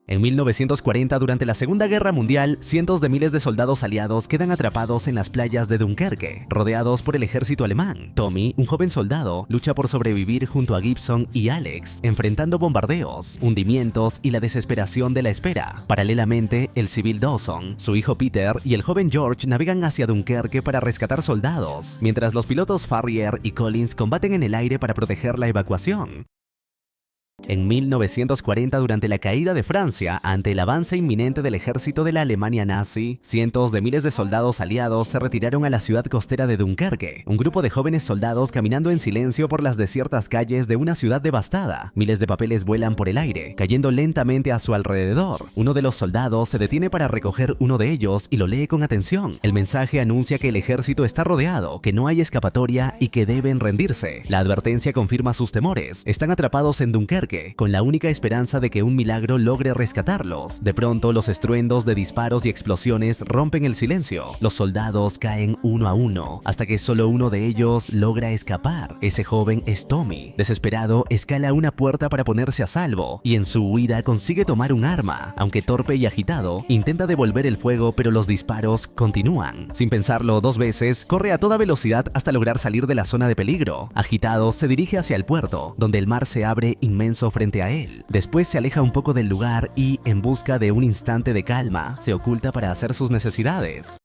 En 1940, durante la Segunda Guerra Mundial, cientos de miles de soldados aliados quedan atrapados en las playas de Dunkerque, rodeados por el ejército alemán. Tommy, un joven soldado, lucha por sobrevivir junto a Gibson y Alex, enfrentando bombardeos, hundimientos y la desesperación de la espera. Paralelamente, el civil Dawson, su hijo Peter y el joven George navegan hacia Dunkerque para rescatar soldados, mientras los pilotos Farrier y Collins combaten en el aire para proteger la evacuación. En 1940, durante la caída de Francia ante el avance inminente del ejército de la Alemania nazi, cientos de miles de soldados aliados se retiraron a la ciudad costera de Dunkerque, un grupo de jóvenes soldados caminando en silencio por las desiertas calles de una ciudad devastada. Miles de papeles vuelan por el aire, cayendo lentamente a su alrededor. Uno de los soldados se detiene para recoger uno de ellos y lo lee con atención. El mensaje anuncia que el ejército está rodeado, que no hay escapatoria y que deben rendirse. La advertencia confirma sus temores. Están atrapados en Dunkerque, con la única esperanza de que un milagro logre rescatarlos. De pronto, los estruendos de disparos y explosiones rompen el silencio. Los soldados caen uno a uno, hasta que solo uno de ellos logra escapar. Ese joven es Tommy. Desesperado, escala una puerta para ponerse a salvo, y en su huida consigue tomar un arma. Aunque torpe y agitado, intenta devolver el fuego, pero los disparos continúan. Sin pensarlo dos veces, corre a toda velocidad hasta lograr salir de la zona de peligro. Agitado, se dirige hacia el puerto, donde el mar se abre inmenso frente a él. Después se aleja un poco del lugar y, en busca de un instante de calma, se oculta para hacer sus necesidades.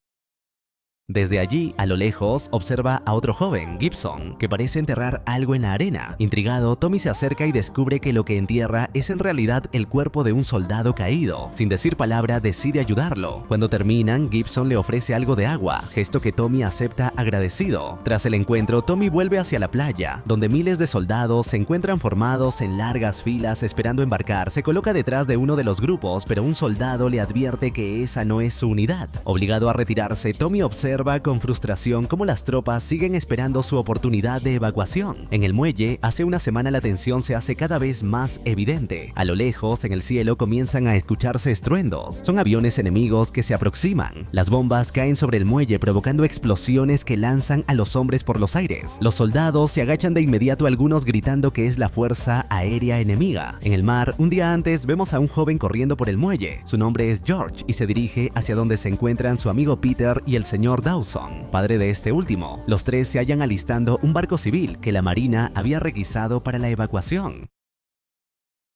Desde allí, a lo lejos, observa a otro joven, Gibson, que parece enterrar algo en la arena. Intrigado, Tommy se acerca y descubre que lo que entierra es en realidad el cuerpo de un soldado caído. Sin decir palabra, decide ayudarlo. Cuando terminan, Gibson le ofrece algo de agua, gesto que Tommy acepta agradecido. Tras el encuentro, Tommy vuelve hacia la playa, donde miles de soldados se encuentran formados en largas filas esperando embarcar. Se coloca detrás de uno de los grupos, pero un soldado le advierte que esa no es su unidad. Obligado a retirarse, Tommy observa con frustración cómo las tropas siguen esperando su oportunidad de evacuación. En el muelle, hace una semana la tensión se hace cada vez más evidente. A lo lejos, en el cielo, comienzan a escucharse estruendos. Son aviones enemigos que se aproximan. Las bombas caen sobre el muelle provocando explosiones que lanzan a los hombres por los aires. Los soldados se agachan de inmediato, algunos gritando que es la fuerza aérea enemiga. En el mar, un día antes, vemos a un joven corriendo por el muelle. Su nombre es George y se dirige hacia donde se encuentran su amigo Peter y el señor Dawson, padre de este último. Los tres se hallan alistando un barco civil que la marina había requisado para la evacuación.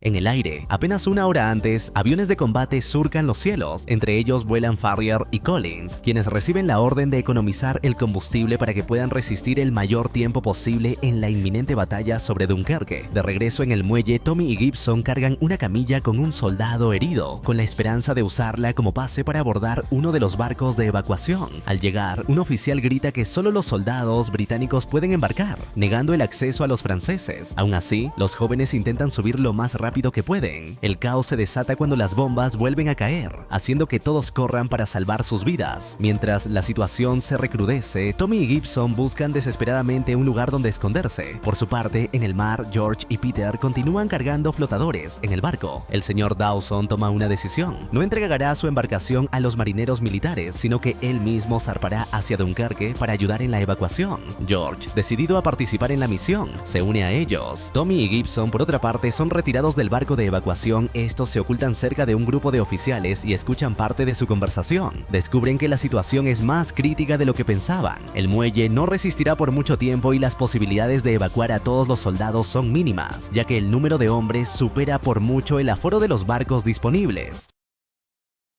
En el aire, apenas una hora antes, aviones de combate surcan los cielos. Entre ellos vuelan Farrier y Collins, quienes reciben la orden de economizar el combustible para que puedan resistir el mayor tiempo posible en la inminente batalla sobre Dunkerque. De regreso en el muelle, Tommy y Gibson cargan una camilla con un soldado herido, con la esperanza de usarla como pase para abordar uno de los barcos de evacuación. Al llegar, un oficial grita que solo los soldados británicos pueden embarcar, negando el acceso a los franceses. Aún así, los jóvenes intentan subir lo más rápido que pueden. El caos se desata cuando las bombas vuelven a caer, haciendo que todos corran para salvar sus vidas. Mientras la situación se recrudece, Tommy y Gibson buscan desesperadamente un lugar donde esconderse. Por su parte, en el mar, George y Peter continúan cargando flotadores en el barco. El señor Dawson toma una decisión. No entregará su embarcación a los marineros militares, sino que él mismo zarpará hacia Dunkerque para ayudar en la evacuación. George, decidido a participar en la misión, se une a ellos. Tommy y Gibson, por otra parte, son retirados del barco de evacuación. Estos se ocultan cerca de un grupo de oficiales y escuchan parte de su conversación. Descubren que la situación es más crítica de lo que pensaban. El muelle no resistirá por mucho tiempo y las posibilidades de evacuar a todos los soldados son mínimas, ya que el número de hombres supera por mucho el aforo de los barcos disponibles.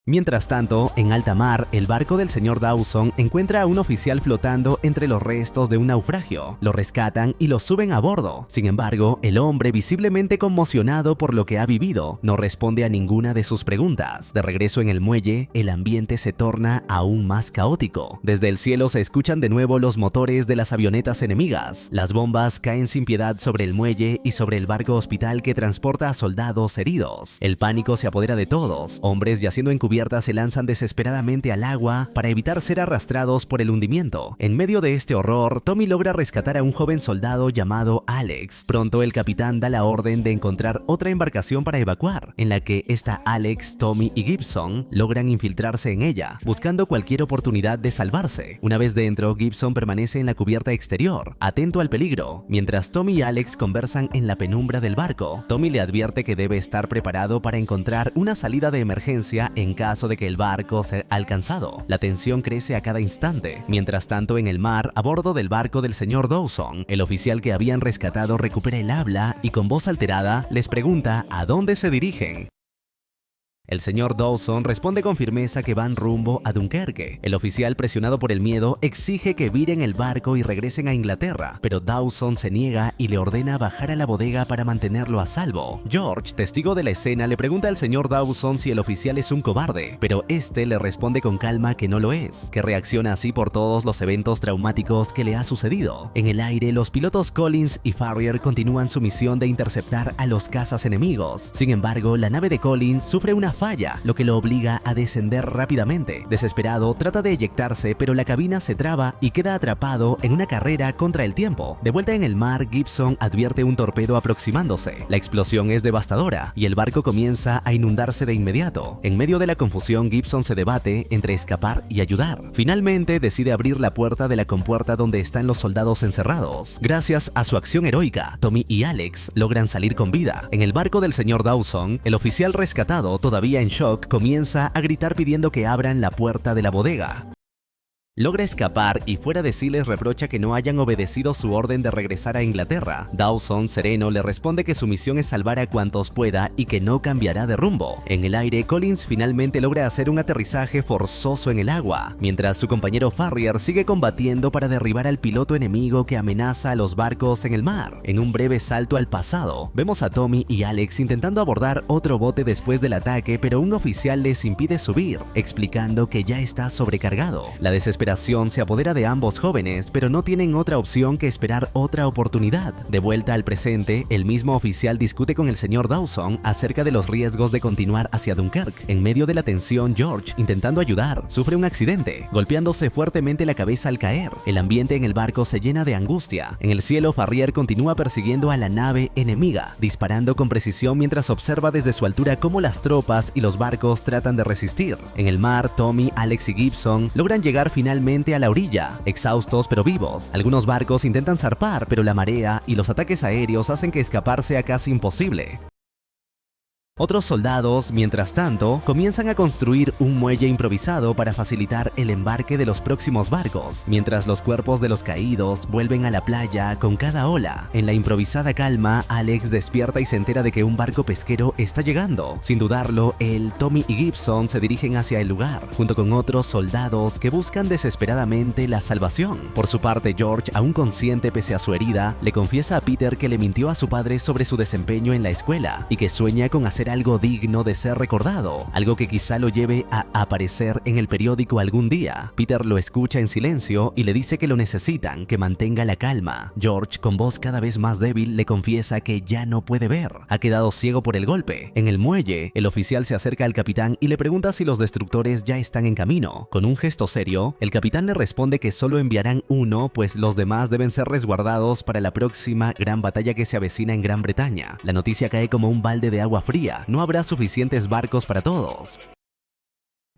Mientras tanto, en alta mar, el barco del señor Dawson encuentra a un oficial flotando entre los restos de un naufragio. Lo rescatan y lo suben a bordo. Sin embargo, el hombre, visiblemente conmocionado por lo que ha vivido, no responde a ninguna de sus preguntas. De regreso en el muelle, el ambiente se torna aún más caótico. Desde el cielo se escuchan de nuevo los motores de las avionetas enemigas. Las bombas caen sin piedad sobre el muelle y sobre el barco hospital que transporta a soldados heridos. El pánico se apodera de todos. Hombres yaciendo encubiertos cubierta se lanzan desesperadamente al agua para evitar ser arrastrados por el hundimiento. En medio de este horror, Tommy logra rescatar a un joven soldado llamado Alex. Pronto el capitán da la orden de encontrar otra embarcación para evacuar, en la que Alex, Tommy y Gibson logran infiltrarse en ella, buscando cualquier oportunidad de salvarse. Una vez dentro, Gibson permanece en la cubierta exterior, atento al peligro, mientras Tommy y Alex conversan en la penumbra del barco. Tommy le advierte que debe estar preparado para encontrar una salida de emergencia en caso de que el barco sea alcanzado. La tensión crece a cada instante. Mientras tanto, en el mar, a bordo del barco del señor Dawson, el oficial que habían rescatado recupera el habla y con voz alterada les pregunta a dónde se dirigen. El señor Dawson responde con firmeza que van rumbo a Dunkerque. El oficial, presionado por el miedo, exige que viren el barco y regresen a Inglaterra, pero Dawson se niega y le ordena bajar a la bodega para mantenerlo a salvo. George, testigo de la escena, le pregunta al señor Dawson si el oficial es un cobarde, pero este le responde con calma que no lo es, que reacciona así por todos los eventos traumáticos que le ha sucedido. En el aire, los pilotos Collins y Farrier continúan su misión de interceptar a los cazas enemigos. Sin embargo, la nave de Collins sufre una falla, lo que lo obliga a descender rápidamente. Desesperado, trata de eyectarse, pero la cabina se traba y queda atrapado en una carrera contra el tiempo. De vuelta en el mar, Gibson advierte un torpedo aproximándose. La explosión es devastadora y el barco comienza a inundarse de inmediato. En medio de la confusión, Gibson se debate entre escapar y ayudar. Finalmente, decide abrir la puerta de la compuerta donde están los soldados encerrados. Gracias a su acción heroica, Tommy y Alex logran salir con vida. En el barco del señor Dawson, el oficial rescatado, todavía en shock, comienza a gritar pidiendo que abran la puerta de la bodega. Logra escapar y fuera de sí les reprocha que no hayan obedecido su orden de regresar a Inglaterra. Dawson, sereno, le responde que su misión es salvar a cuantos pueda y que no cambiará de rumbo. En el aire, Collins finalmente logra hacer un aterrizaje forzoso en el agua, mientras su compañero Farrier sigue combatiendo para derribar al piloto enemigo que amenaza a los barcos en el mar. En un breve salto al pasado, vemos a Tommy y Alex intentando abordar otro bote después del ataque, pero un oficial les impide subir, explicando que ya está sobrecargado. La desesperación se apodera de ambos jóvenes, pero no tienen otra opción que esperar otra oportunidad. De vuelta al presente, el mismo oficial discute con el señor Dawson acerca de los riesgos de continuar hacia Dunkerque. En medio de la tensión, George, intentando ayudar, sufre un accidente, golpeándose fuertemente la cabeza al caer. El ambiente en el barco se llena de angustia. En el cielo, Farrier continúa persiguiendo a la nave enemiga, disparando con precisión mientras observa desde su altura cómo las tropas y los barcos tratan de resistir. En el mar, Tommy, Alex y Gibson logran llegar finalmente a la orilla, exhaustos pero vivos. Algunos barcos intentan zarpar, pero la marea y los ataques aéreos hacen que escapar sea casi imposible. Otros soldados, mientras tanto, comienzan a construir un muelle improvisado para facilitar el embarque de los próximos barcos, mientras los cuerpos de los caídos vuelven a la playa con cada ola. En la improvisada calma, Alex despierta y se entera de que un barco pesquero está llegando. Sin dudarlo, él, Tommy y Gibson se dirigen hacia el lugar, junto con otros soldados que buscan desesperadamente la salvación. Por su parte, George, aún consciente pese a su herida, le confiesa a Peter que le mintió a su padre sobre su desempeño en la escuela y que sueña con hacer algo digno de ser recordado, algo que quizá lo lleve a aparecer en el periódico algún día. Peter lo escucha en silencio y le dice que lo necesitan, que mantenga la calma. George, con voz cada vez más débil, le confiesa que ya no puede ver, ha quedado ciego por el golpe. En el muelle, el oficial se acerca al capitán y le pregunta si los destructores ya están en camino. Con un gesto serio, el capitán le responde que solo enviarán uno, pues los demás deben ser resguardados para la próxima gran batalla que se avecina en Gran Bretaña. La noticia cae como un balde de agua fría. No habrá suficientes barcos para todos.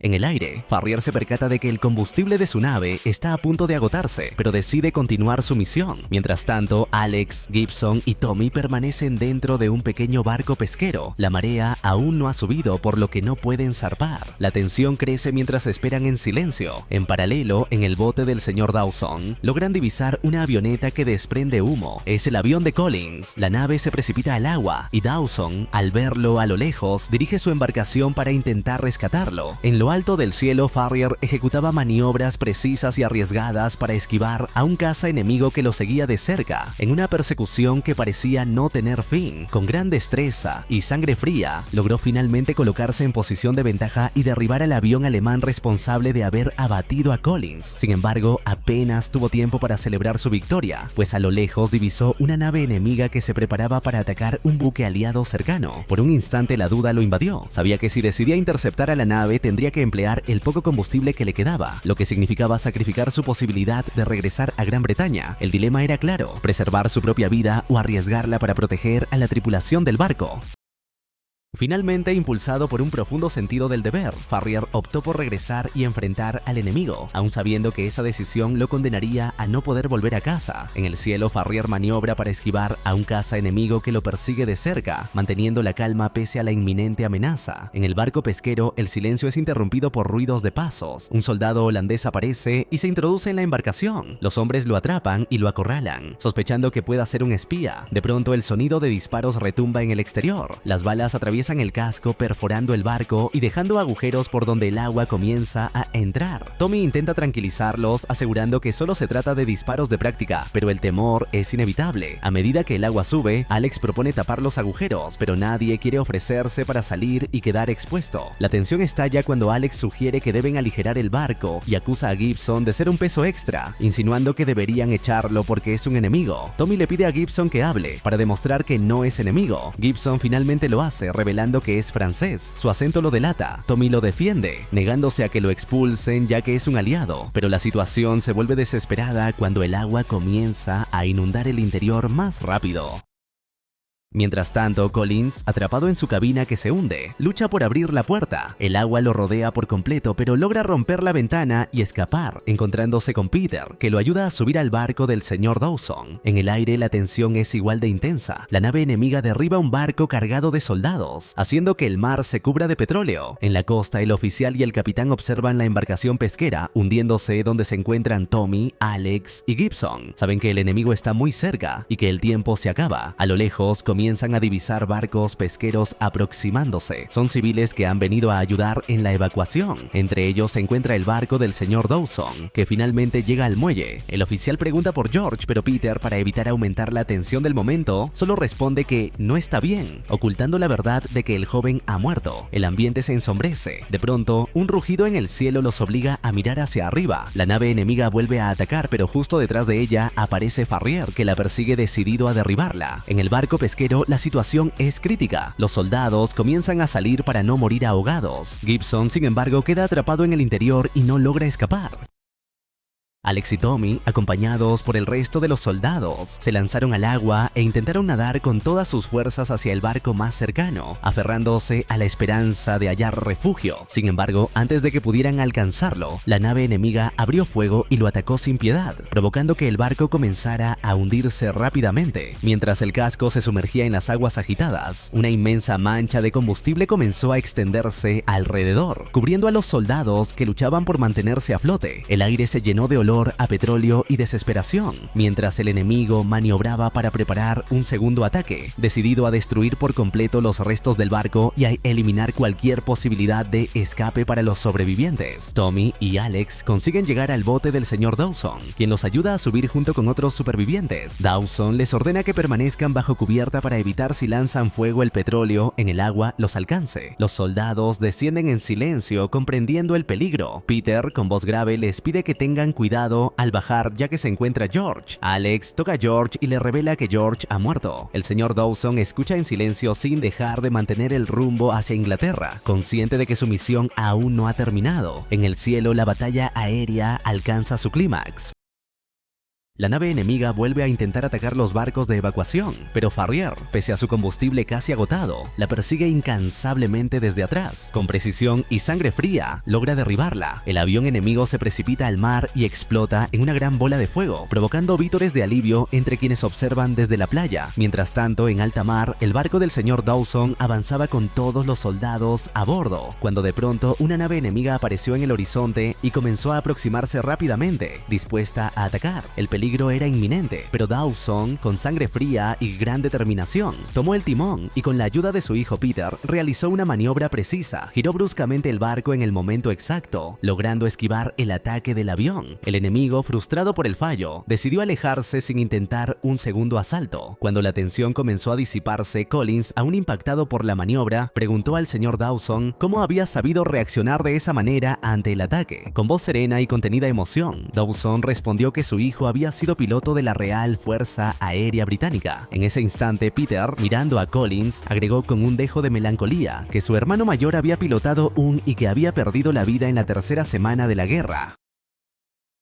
En el aire, Farrier se percata de que el combustible de su nave está a punto de agotarse, pero decide continuar su misión. Mientras tanto, Alex, Gibson y Tommy permanecen dentro de un pequeño barco pesquero. La marea aún no ha subido, por lo que no pueden zarpar. La tensión crece mientras esperan en silencio. En paralelo, en el bote del señor Dawson, logran divisar una avioneta que desprende humo. Es el avión de Collins. La nave se precipita al agua y Dawson, al verlo a lo lejos, dirige su embarcación para intentar rescatarlo. En lo lo alto del cielo, Farrier ejecutaba maniobras precisas y arriesgadas para esquivar a un caza enemigo que lo seguía de cerca, en una persecución que parecía no tener fin. Con gran destreza y sangre fría, logró finalmente colocarse en posición de ventaja y derribar al avión alemán responsable de haber abatido a Collins. Sin embargo, apenas tuvo tiempo para celebrar su victoria, pues a lo lejos divisó una nave enemiga que se preparaba para atacar un buque aliado cercano. Por un instante la duda lo invadió. Sabía que si decidía interceptar a la nave tendría que emplear el poco combustible que le quedaba, lo que significaba sacrificar su posibilidad de regresar a Gran Bretaña. El dilema era claro: preservar su propia vida o arriesgarla para proteger a la tripulación del barco. Finalmente, impulsado por un profundo sentido del deber, Farrier optó por regresar y enfrentar al enemigo, aun sabiendo que esa decisión lo condenaría a no poder volver a casa. En el cielo, Farrier maniobra para esquivar a un caza enemigo que lo persigue de cerca, manteniendo la calma pese a la inminente amenaza. En el barco pesquero, el silencio es interrumpido por ruidos de pasos. Un soldado holandés aparece y se introduce en la embarcación. Los hombres lo atrapan y lo acorralan, sospechando que pueda ser un espía. De pronto, el sonido de disparos retumba en el exterior. Las balas atraviesan el casco, perforando el barco y dejando agujeros por donde el agua comienza a entrar. Tommy intenta tranquilizarlos, asegurando que solo se trata de disparos de práctica, pero el temor es inevitable. A medida que el agua sube, Alex propone tapar los agujeros, pero nadie quiere ofrecerse para salir y quedar expuesto. La tensión estalla cuando Alex sugiere que deben aligerar el barco y acusa a Gibson de ser un peso extra, insinuando que deberían echarlo porque es un enemigo. Tommy le pide a Gibson que hable para demostrar que no es enemigo. Gibson finalmente lo hace, revelando que es francés. Su acento lo delata. Tommy lo defiende, negándose a que lo expulsen ya que es un aliado, pero la situación se vuelve desesperada cuando el agua comienza a inundar el interior más rápido. Mientras tanto, Collins, atrapado en su cabina que se hunde, lucha por abrir la puerta. El agua lo rodea por completo, pero logra romper la ventana y escapar, encontrándose con Peter, que lo ayuda a subir al barco del señor Dawson. En el aire, la tensión es igual de intensa. La nave enemiga derriba un barco cargado de soldados, haciendo que el mar se cubra de petróleo. En la costa, el oficial y el capitán observan la embarcación pesquera hundiéndose, donde se encuentran Tommy, Alex y Gibson. Saben que el enemigo está muy cerca y que el tiempo se acaba. A lo lejos, comienzan a divisar barcos pesqueros aproximándose. Son civiles que han venido a ayudar en la evacuación. Entre ellos se encuentra el barco del señor Dawson, que finalmente llega al muelle. El oficial pregunta por George, pero Peter, para evitar aumentar la tensión del momento, solo responde que no está bien, ocultando la verdad de que el joven ha muerto. El ambiente se ensombrece. De pronto, un rugido en el cielo los obliga a mirar hacia arriba. La nave enemiga vuelve a atacar, pero justo detrás de ella aparece Farrier, que la persigue decidido a derribarla. En el barco pesquero, la situación es crítica. Los soldados comienzan a salir para no morir ahogados. Gibson, sin embargo, queda atrapado en el interior y no logra escapar. Alex y Tommy, acompañados por el resto de los soldados, se lanzaron al agua e intentaron nadar con todas sus fuerzas hacia el barco más cercano, aferrándose a la esperanza de hallar refugio. Sin embargo, antes de que pudieran alcanzarlo, la nave enemiga abrió fuego y lo atacó sin piedad, provocando que el barco comenzara a hundirse rápidamente. Mientras el casco se sumergía en las aguas agitadas, una inmensa mancha de combustible comenzó a extenderse alrededor, cubriendo a los soldados que luchaban por mantenerse a flote. El aire se llenó de olor a petróleo y desesperación, mientras el enemigo maniobraba para preparar un segundo ataque, decidido a destruir por completo los restos del barco y a eliminar cualquier posibilidad de escape para los sobrevivientes. Tommy y Alex consiguen llegar al bote del señor Dawson, quien los ayuda a subir junto con otros supervivientes. Dawson les ordena que permanezcan bajo cubierta para evitar, si lanzan fuego, el petróleo en el agua los alcance. Los soldados descienden en silencio, comprendiendo el peligro. Peter, con voz grave, les pide que tengan cuidado al bajar, ya que se encuentra George. Alex toca a George y le revela que George ha muerto. El señor Dawson escucha en silencio sin dejar de mantener el rumbo hacia Inglaterra, consciente de que su misión aún no ha terminado. En el cielo, la batalla aérea alcanza su clímax. La nave enemiga vuelve a intentar atacar los barcos de evacuación, pero Farrier, pese a su combustible casi agotado, la persigue incansablemente desde atrás. Con precisión y sangre fría, logra derribarla. El avión enemigo se precipita al mar y explota en una gran bola de fuego, provocando vítores de alivio entre quienes observan desde la playa. Mientras tanto, en alta mar, el barco del señor Dawson avanzaba con todos los soldados a bordo, cuando de pronto una nave enemiga apareció en el horizonte y comenzó a aproximarse rápidamente, dispuesta a atacar. El peligro peligro era inminente, pero Dawson, con sangre fría y gran determinación, tomó el timón y con la ayuda de su hijo Peter, realizó una maniobra precisa. Giró bruscamente el barco en el momento exacto, logrando esquivar el ataque del avión. El enemigo, frustrado por el fallo, decidió alejarse sin intentar un segundo asalto. Cuando la tensión comenzó a disiparse, Collins, aún impactado por la maniobra, preguntó al señor Dawson cómo había sabido reaccionar de esa manera ante el ataque. Con voz serena y contenida emoción, Dawson respondió que su hijo había sido piloto de la Real Fuerza Aérea Británica. En ese instante, Peter, mirando a Collins, agregó con un dejo de melancolía que su hermano mayor había pilotado y que había perdido la vida en la tercera semana de la guerra.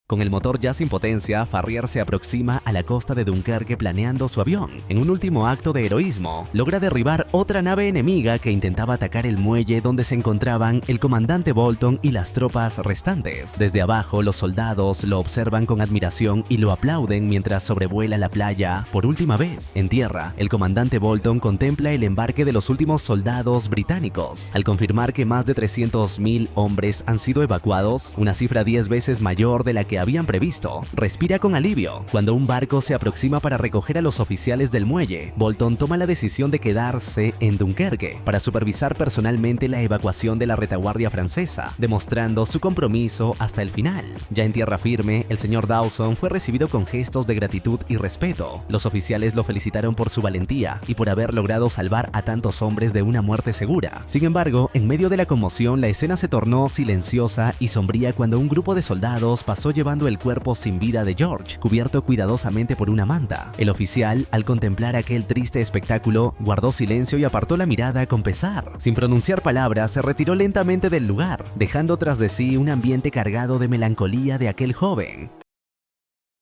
Con el motor ya sin potencia, Farrier se aproxima a la costa de Dunkerque planeando su avión. En un último acto de heroísmo, logra derribar otra nave enemiga que intentaba atacar el muelle donde se encontraban el comandante Bolton y las tropas restantes. Desde abajo, los soldados lo observan con admiración y lo aplauden mientras sobrevuela la playa por última vez. En tierra, el comandante Bolton contempla el embarque de los últimos soldados británicos. Al confirmar que más de 300.000 hombres han sido evacuados, una cifra 10 veces mayor de la que habían previsto, respira con alivio. Cuando un barco se aproxima para recoger a los oficiales del muelle, Bolton toma la decisión de quedarse en Dunkerque para supervisar personalmente la evacuación de la retaguardia francesa, demostrando su compromiso hasta el final. Ya en tierra firme, el señor Dawson fue recibido con gestos de gratitud y respeto. Los oficiales lo felicitaron por su valentía y por haber logrado salvar a tantos hombres de una muerte segura. Sin embargo, en medio de la conmoción, la escena se tornó silenciosa y sombría cuando un grupo de soldados pasó llevando el cuerpo sin vida de George, cubierto cuidadosamente por una manta. El oficial, al contemplar aquel triste espectáculo, guardó silencio y apartó la mirada con pesar. Sin pronunciar palabras, se retiró lentamente del lugar, dejando tras de sí un ambiente cargado de melancolía de aquel joven.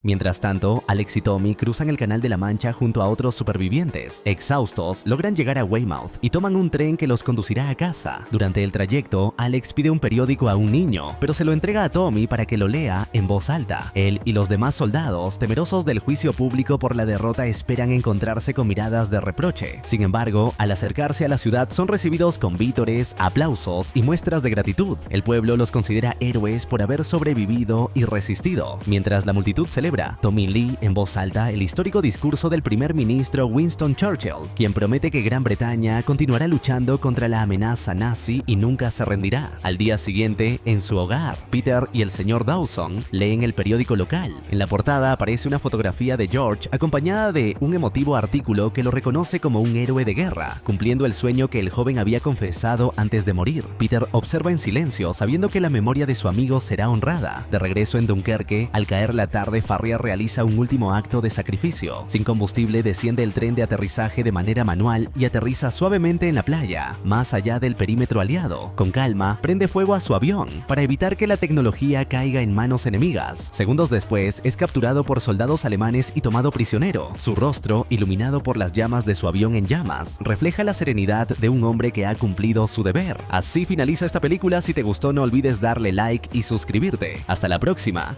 Mientras tanto, Alex y Tommy cruzan el Canal de la Mancha junto a otros supervivientes. Exhaustos, logran llegar a Weymouth y toman un tren que los conducirá a casa. Durante el trayecto, Alex pide un periódico a un niño, pero se lo entrega a Tommy para que lo lea en voz alta. Él y los demás soldados, temerosos del juicio público por la derrota, esperan encontrarse con miradas de reproche. Sin embargo, al acercarse a la ciudad son recibidos con vítores, aplausos y muestras de gratitud. El pueblo los considera héroes por haber sobrevivido y resistido. Mientras la multitud celebra, Tommy lee en voz alta el histórico discurso del primer ministro Winston Churchill, quien promete que Gran Bretaña continuará luchando contra la amenaza nazi y nunca se rendirá. Al día siguiente, en su hogar, Peter y el señor Dawson leen el periódico local. En la portada aparece una fotografía de George acompañada de un emotivo artículo que lo reconoce como un héroe de guerra, cumpliendo el sueño que el joven había confesado antes de morir. Peter observa en silencio, sabiendo que la memoria de su amigo será honrada. De regreso en Dunkerque, al caer la tarde, Farrier realiza un último acto de sacrificio. Sin combustible, desciende el tren de aterrizaje de manera manual y aterriza suavemente en la playa, más allá del perímetro aliado. Con calma, prende fuego a su avión para evitar que la tecnología caiga en manos enemigas. Segundos después, es capturado por soldados alemanes y tomado prisionero. Su rostro, iluminado por las llamas de su avión en llamas, refleja la serenidad de un hombre que ha cumplido su deber. Así finaliza esta película. Si te gustó, no olvides darle like y suscribirte. Hasta la próxima.